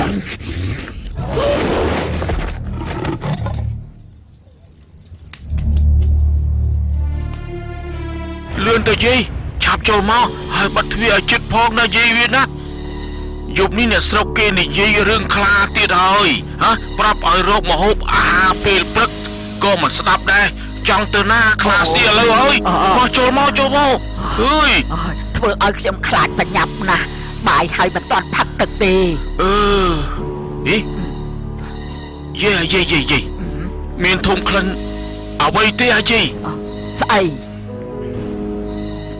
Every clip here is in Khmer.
เลื่อนแต่ยีฉับโจมมาให้บัตรวีจิตพองนะยีวีนะยุบนี้เนี่ยสระเกนี่ยีเรื่องคลาตีดเลยฮะปรับไอ้โรคมโหบอาเปลปรึกก็มันสนับได้จังเตอหน้าคลาเสียเลยเฮ้ยมาโจมเฮ้ยเธอเอาจำคลาดประยับนะบ่ายให้มันตอนพักตึกตีอีเย่เมียนทมคลันเอาไว้เตี้ยจีใส่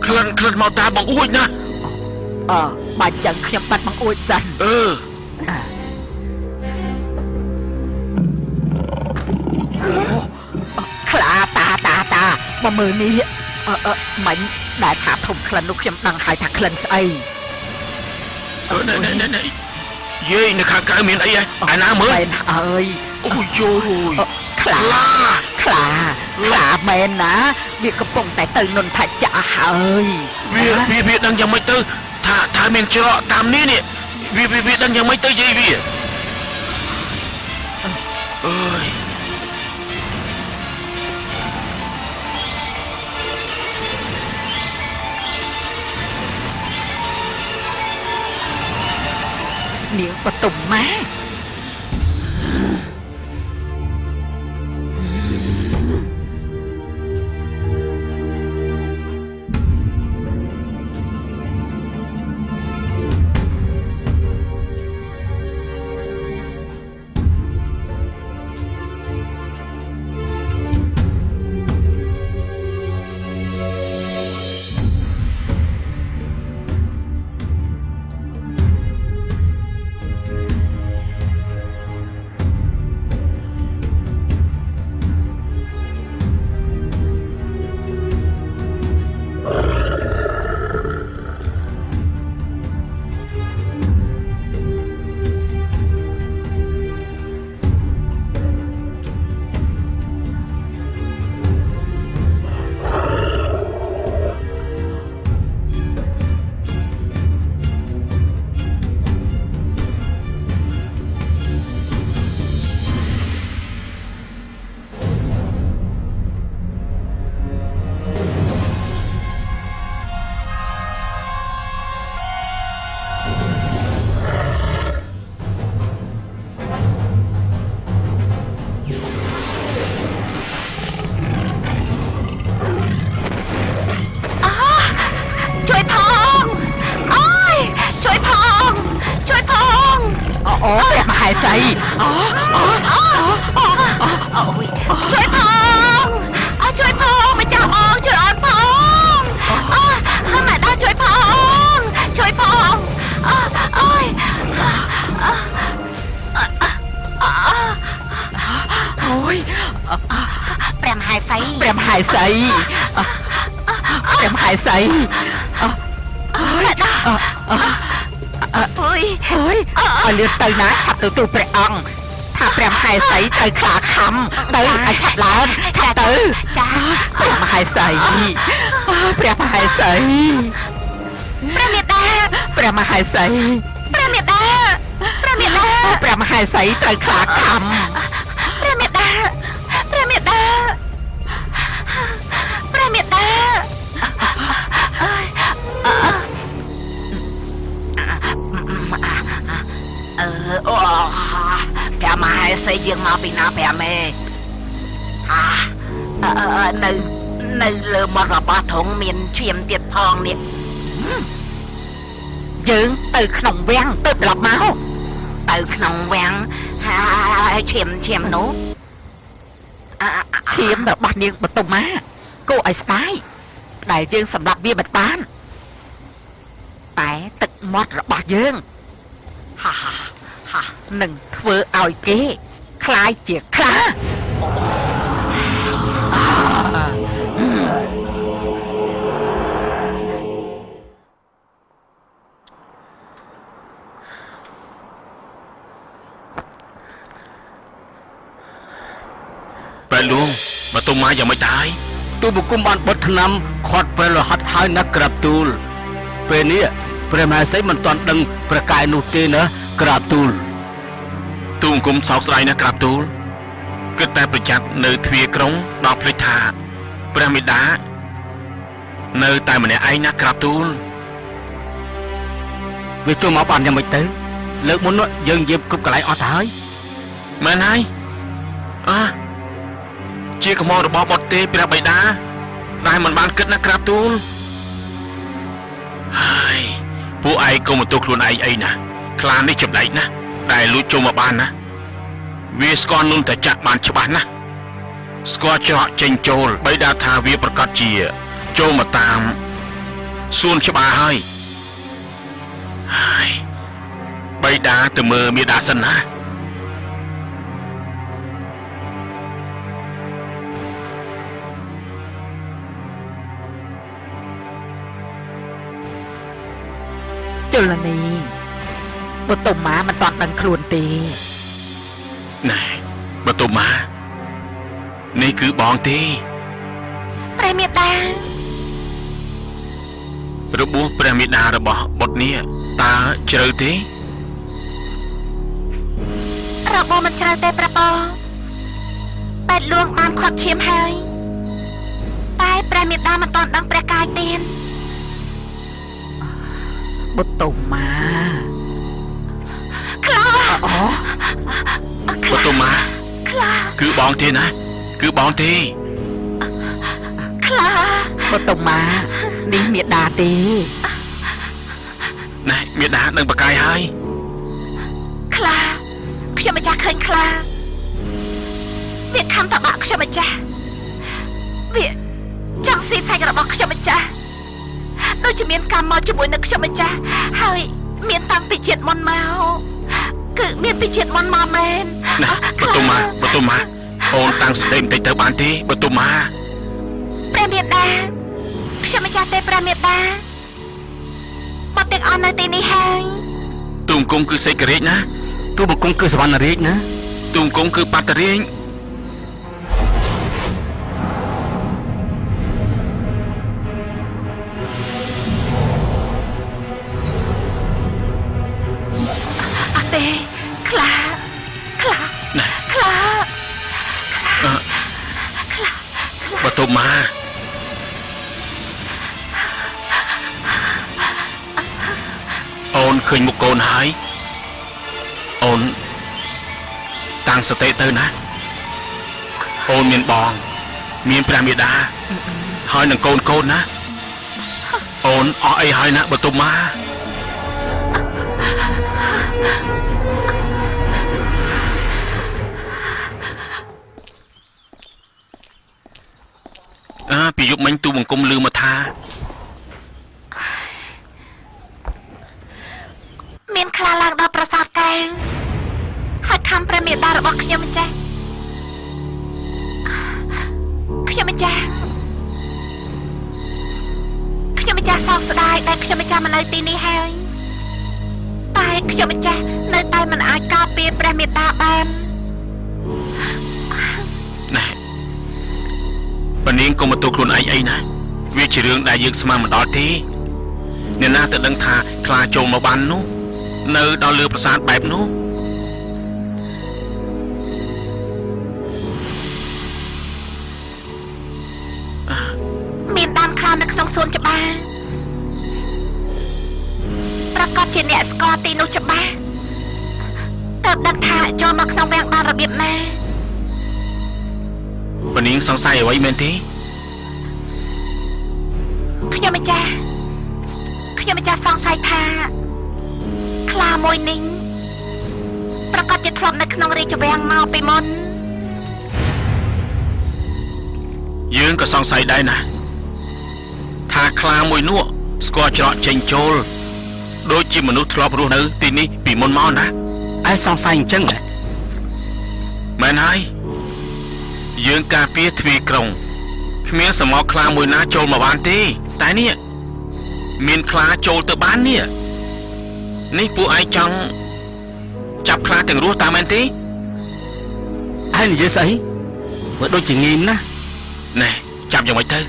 คลันมาตาบังอุ้ยนะบาดจังขยำปัดบังอุ้ยสันคลาตามามือนี้มันได้ถาถมคลันลูกขยำดังหายถักคลันใส่นี่เย่ในข้างกายเมียนไอ้น้ำมือโอ้ยโย่คลาแมนนะเวียกระป๋องแต่ตื่นนนทจ่าเฮ้ยเวียดังยังไม่ตื่นถ้าเมียนเจาะตามนี้เนี่ยเวียดังยังไม่ตื่นยี่เวียเดี๋ยวประตุ่มมาใส่ช่วยพองมาจับอองช่วยอ่อนพองมาได้ช่วยพองโอ้ยแปรมหายใส่เฮ้ยเลือดเตยนะฉับตัวเปรี้ยงถ้าเปรี้ยงหายใสเตยขาคำเตยฉับล้านฉับเตยเปรี้ยงหายใสเปรี้ยงหายใสเปรี้ยงเมียดาเปรี้ยงหายใสเปรี้ยงเมียดาเปรี้ยงหายใสเตยขาคำเปรี้ยงเมียดาแกมาให้ใส่ยังมาปีนาแปมเมในเรือมรบาทงเมียนเชียมเตียดพองเนี่ยยืงตื่นขนมแวงตื่นหลับเมาตื่นขนมแวงเชียมหนูเชียมแบบบ้านเนียงประตูมาโก้ไอสไตล์ได้ยืงสำหรับเบี้ยบัดบ้านแต่ตึกมอดระบาดยืงหนึ่งเฟือเอาเก้คลายเจียคลา แปลุงมาตุมายังไม่ตายตูบุกุมบันบดนำขอดไปละหัดหายนักกราบตูลเป็นนี้เปรมาใส่มันตอนดังประกายนุตีนะกราบตูล ទូអង្គមសោកស្ដាយណាស់ក្រាបទូលគិតតែប្រយ័ត្ននៅទ្វារក្រុងដល់ភ្លេចថាព្រះមេដានៅតែម្នាក់ឯងណាក្រាបទូល វាចូលមកបានយ៉ាងម៉េចទៅលើកមុននោះយើងយាមគ្រប់កន្លែងអស់ទៅហើយ មែនហើយជាកំងរបស់បុត្រទេព្រះបិតាដែលមិនបានគិតណាក្រាបទូលហើយពួកឯងកុំបន្ទោសខ្លួនឯងអីណាខ្លានេះចំណែកណាដែលលួចចូលមកបានណាវាស្គាល់នុនតែចាក់បានច្បាស់ណាស្គាល់ច្រកចេញចូលបិតាថាវាប្រកាសជាចូលមកតាមសួនច្បារហើយបិតាទៅមើលមេដាសិនណាជលនីបតុមាមិនតាន់ដឹងខ្លួនទេ ណែបតុមានេះគឺបងទេព្រះមេដារបួសព្រះមេដារបស់បុត្រនេះតើជ្រៅទេរបួសមិនជ្រៅទេព្រះបងបែតលួងបានខាត់ឈាមហើយតែព្រះមេដាមិនតាន់ដឹងព្រះកាយទេបតុមា ខ្លា បតុមា ខ្លា គឺបងទេណាគឺបងទេ ខ្លា បតុមានេះមេដាទេ ណែមេដានឹងបកាយហើយ ខ្លាខ្ញុំម្ចាស់ឃើញខ្លាវាខំតបាក់ខ្ញុំម្ចាស់វាចង់ស៊ីសាច់របស់ខ្ញុំម្ចាស់ដូចជាមានកម្មមកជាមួយនឹងខ្ញុំម្ចាស់ហើយមានតាំងពីជាតិមុនមកគឺមានពីជាតិមុនមកមែនណាបតុមាអូនតាំងស្ទេបន្តិចទៅបានទេបតុមាព្រះមេដាខ្ញុំម្ចាស់ទេព្រះមេដាមកទាំងអស់នៅទីនេះហើយទូមគង់គឺសេចក្ដីណា ទូបង្គំគឺសវណ្ណរាជណា ទូមគង់គឺបាតរាជអត់ទេខ្លាបតុមាអូនឃើញមុខកូនហើយអូនតាំងសតិទៅណាអូនមានបងមានព្រះមេដាហើយនឹងកូនណាអូនអស់អីហើយណាបតុមាពីយប់មិញទូបង្គំលឺមកថាមានខ្លាឡើងដល់ប្រាសាទកែងហើយខំព្រះមេដារបស់ខ្ញុំម្ចាស់ខ្ញុំម្ចាស់សោកស្ដាយដែលខ្ញុំម្ចាស់មកនៅទីនេះហើយតែខ្ញុំម្ចាស់នៅតែមិនអាចការពារព្រះមេដាបានណែប៉នាងកុំបន្ទោសខ្លួនឯងអីណាវាជារឿងដែលយើងស្មានមិនដល់ទេអ្នកណាទៅដឹងថាខ្លាចូលមកបាននោះនៅដល់លើប្រាសាទបែបនោះមានដើមខ្លានៅក្នុងសួនច្បារប្រកាសជាអ្នកស្គាល់ទីនោះច្បាស់តើដឹងថាចូលមកក្នុងវាំងបានរបៀបណាប៉នាងសង្ស័យអ្វីមែនទេខ្ញុំម្ចាស់សង្ស័យថាខ្លាមួយនេះប្រកាសជាធ្លាប់នៅក្នុងរាជវាំងមកពីមុនយើងក៏សង្ស័យដែរណាថាខ្លាមួយនោះស្គាល់ច្រកចេញចូលដូចជាមនុស្សធ្លាប់រស់នៅទីនេះពីមុនមកណាឯសង្ស័យអញ្ចឹងមែនហើយយើងការពារទ្វារក្រុងគ្មានសមោខ្លាមួយណាចូលមកបានទេតែនេះមានខ្លាចូលទៅបាននេះពួកឯងចង់ចាប់ខ្លាទាំងរស់តាមមែនទេឯងនិយាយស្អីមើលដូចជាងីមណាណែចាប់យ៉ាងម៉េចទៅ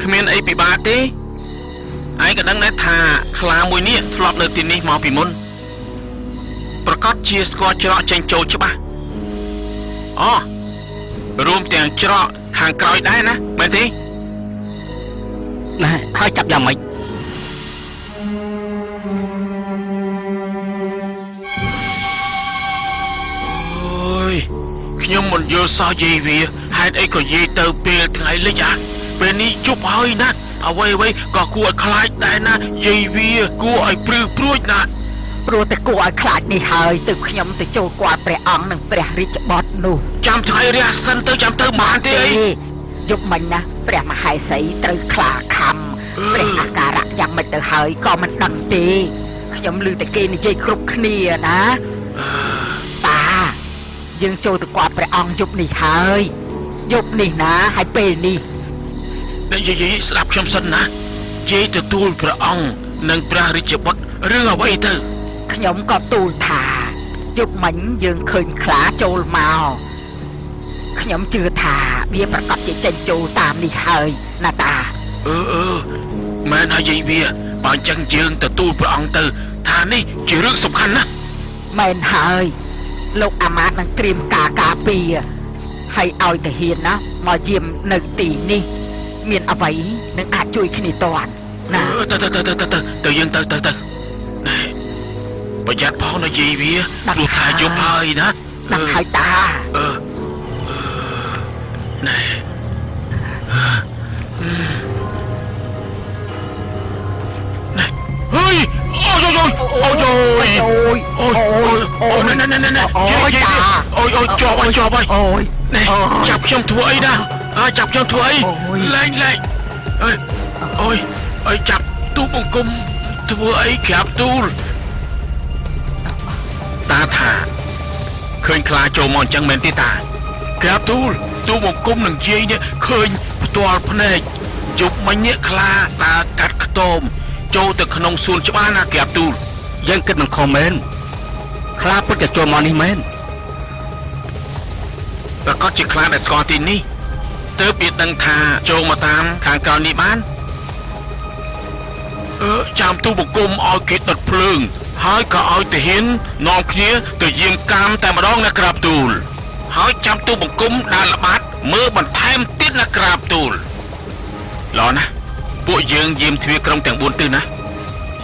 គ្មានអីពិបាកទេឯងក៏ដឹងដែរថាខ្លាមួយនេះធ្លាប់នៅទីនេះមកពីមុនប្រកាស ត់ជាស្គាល់ច្រកចេញចូលច្បាស់អូរួមទាំងច្រកខាងក្រោយដែរណាមែនទេ ណែហើយចាប់យ៉ាងម៉េច អូយខ្ញុំមិនយល់សោះយាយវាហេតុអីក៏យាយទៅពេលថ្ងៃលិចពេលនេះជប់ហើយណាអ្វីក៏គួរឲ្យខ្លាចដែរណាយាយវាគួរឲ្យព្រឺព្រួចណា ព្រោះតែគួរឲ្យខ្លាចនេះហើយទើបខ្ញុំទៅចូលគាល់ព្រះអង្គនិងព្រះរាជបុត្រនោះ ចាំថ្ងៃរះសិនទៅចាំទៅបានទេអី យប់មិញណាព្រះមហេសីត្រូវខ្លាខំព្រះអាការៈយ៉ាងម៉េចទៅហើយក៏មិនដឹងទេខ្ញុំឮតែគេនិយាយគ្រប់គ្នាណាតាយើងចូលទៅគាល់ព្រះអង្គយប់នេះហើយយប់នេះណាហើយពេលនេះ អ្នកយាយស្ដាប់ខ្ញុំសិនណាយាយទទួលព្រះអង្គនិងព្រះរាជបុត្ររឿងអ្វីទៅ ខ្ញុំក៏ទូលថាយប់មិញយើងឃើញខ្លាចូលមកខ្ញុំជឿថាវាប្រកាសជាចេញចូលតាមនេះហើយណាតា មែនហើយយាយវាបើអញ្ចឹងយើងទទួលព្រះអង្គទៅថានេះជារឿងសំខាន់ណាស់ មែនហើយលោកអាមាត្យនឹងត្រៀមការពារហើយឲ្យទាហានណាមកយាមនៅទីនេះមានអ្វីនឹងអាចជួយគ្នាតាន់ណា ទៅយើងទៅណែប្រយ័ត្នផងណាយាយវាព្រោះថាយប់ហើយណា ដឹងហើយតា ណែហេអូយជាប់ហើយចាប់ខ្ញុំធ្វើអីណាចាប់ខ្ញុំធ្វើអីលែងអើយចាប់ទូបង្គំធ្វើអីក្រាបទូលតាថាឃើញខ្លាចូលមកអញ្ចឹងមែនទេតាក្រាបទូលបង្គំនឹងយាយនេះឃើញផ្ទាល់ភ្នែកយប់មិញនេះខ្លាដើរកាត់ខ្ទមចូលទៅក្នុងសួនច្បារណាក្រាបទូល យើងគិតមិនខុសមែនខ្លាពិតតែចូលមកនេះមែន ប្រកាសជាខ្លាដែលស្គាល់ទីនេះទើបវាដឹងថាចូលមកតាមខាងក្រោយនេះបានចាំទូបង្គំឲ្យគេដុតភ្លើងហើយក៏ឲ្យទាហាននាំគ្នាទៅយាមកាមតែម្ដងណាក្រាបទូលហើយចាំទូបង្គំដើរល្បាតមើលបន្ថែមទៀតណាក្រាបទូលល្អណាស់ពួកយើងយាមទ្វារក្រុងទាំង4ទិសណា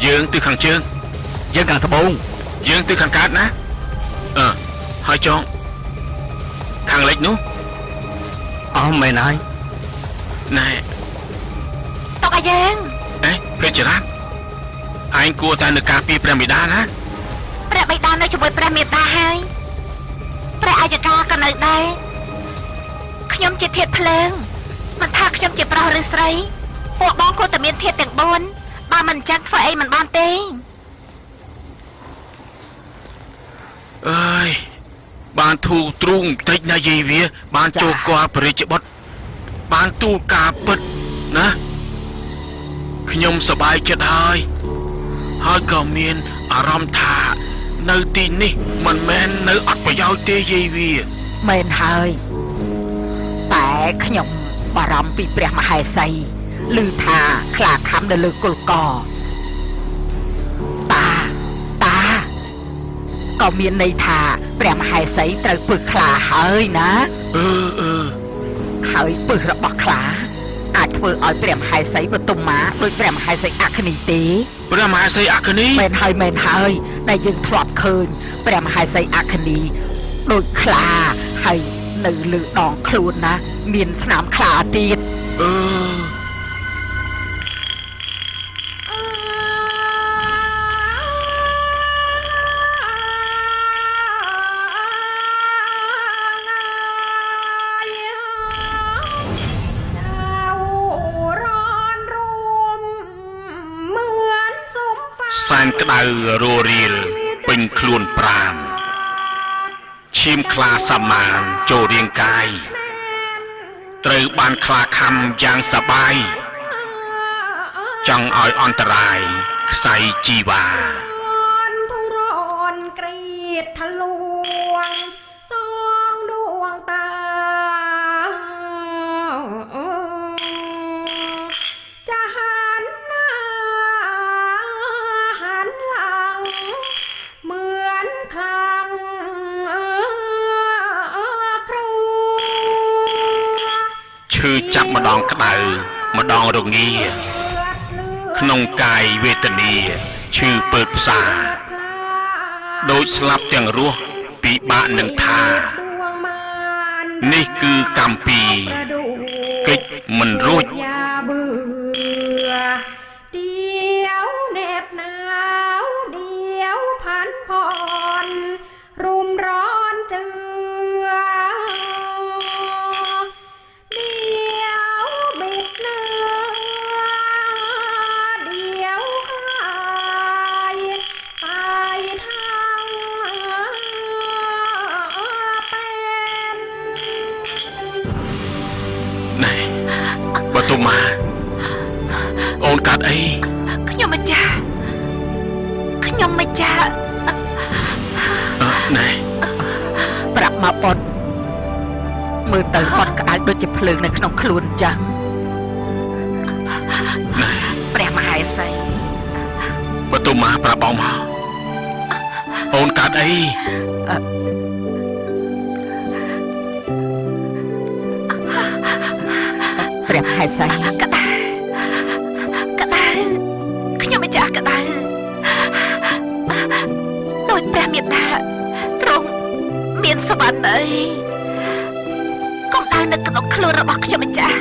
យើងទិសខាងជើងយើងខាងត្បូង យើងទិសខាងកើតណាហើយចុងខាងលិចនោះអស់មែនហើយ ណែ តុកឲ្យយើង ព្រះចរាឯងគួរតែនៅការពារព្រះបិតាណា ព្រះបិតានៅជាមួយព្រះមេត្តាហើយព្រះអាយកាក៏នៅដែរខ្ញុំជាធាតុភ្លើងមិនថាខ្ញុំជាប្រុសឬស្រីពួកបងគួរតែមានធាតុទាំង4បើមិនអញ្ចឹងធ្វើអីមិនបានទេ អើយបានធូរទ្រូងបន្តិចណាយាយវាបានចូលគាល់ព្រះរាជបុត្របានទូលការពិតណាខ្ញុំសប្បាយចិត្តហើយក៏មានអារម្មណ៍ថានៅទីនេះមិនមែននៅអត់ប្រយោជន៍ទេយាយវា មែនហើយតែខ្ញុំបារម្ភពីព្រះមហេសីឮថាខ្លាខំនៅលើគល់កតាក៏មានន័យថាព្រះមហេសីត្រូវពឹសខ្លាហើយណាហើយពឹសរបស់ខ្លាអាចធ្វើឲ្យព្រះមហេសីបន្ទុំមកដោយព្រះមហេសីអគ្គនីទេព្រះមហេសីអគ្គនីមែនហើយដែលយើងធ្លាប់ឃើញព្រះមហេសីអគ្គនីដូចខ្លាហើយនៅលើដងខ្លួនណាមានស្នាមខ្លាទៀត សែនក្តៅររៀលពេញខ្លួនប្រាណឈាមខ្លាសាមានចូលរាងកាយត្រូវបានខ្លាខំយ៉ាងសបាយចង់ឲ្យអន្តរាយខ្សែជីវ៉ាធុរនក្រៀតทะលួងសងដួងតាចាហានណាហានឡើងเหมือนខ្លា ឈឺចាប់ម្ដងក្តៅម្ដងរងាក្នុងកាយវេទនាឈឺពើផ្សាដូចស្លាប់ទាំងរស់ពិបាកនឹងថានេះគឺកម្មពីកិច្ចមិនរួច อย่าเบื่อเดี๋ยวแนบหนาวเดี๋ยวพันผ่อนรุมร้อนเจือเดี๋ยวบิดเนื้อเดี๋ยวคลายไปทางเป็น ណែបើទុំមកអូនកាត់អី ខ្ញុំម្ចាស់ខ្ញុំម្ចាស់ ណែ ប្រាប់មកប៉ុនមើលទៅអត់ក្តៅដូចជាភ្លើងនៅក្នុងខ្លួនចឹង ណែ ព្រះមហេសី បើទុំមកប្រាប់បងមកអូនកាត់អី ព្រះមហេសី ក្តៅខ្ញុំម្ចាស់ក្តៅដោយព្រះមេត្តាទ្រង់មានសវណ្ណីកម្ដៅនៅក្នុងខ្លួនរបស់ខ្ញុំម្ចាស់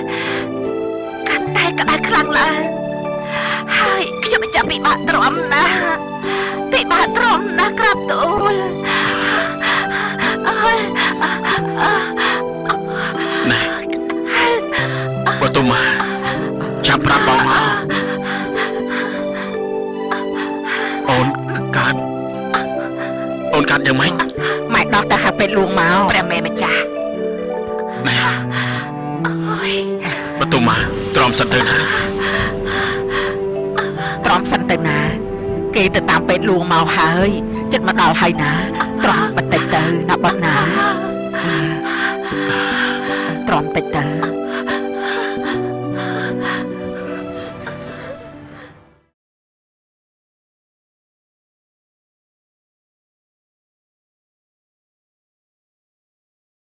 កាន់តែក្តៅខ្លាំងឡើងហើយខ្ញុំម្ចាស់ពិបាកទ្រាំណាស់ក្រាបទូល ណែបើទុំមកចាំប្រាប់បងមកអូនកាត់យ៉ាងម៉េច ម៉ែដោះទៅហៅពេទ្យលួងមក ព្រះមេម្ចាស់ ណែ អូយ បើទុំមកទ្រាំសិនទៅណា ទ្រាំសិនទៅណាគេទៅតាមពេទ្យលួងមកហើយចិត្តមកដល់ហើយណាទ្រាំបន្តិចទៅណាបងណាទ្រាំតិចទៅ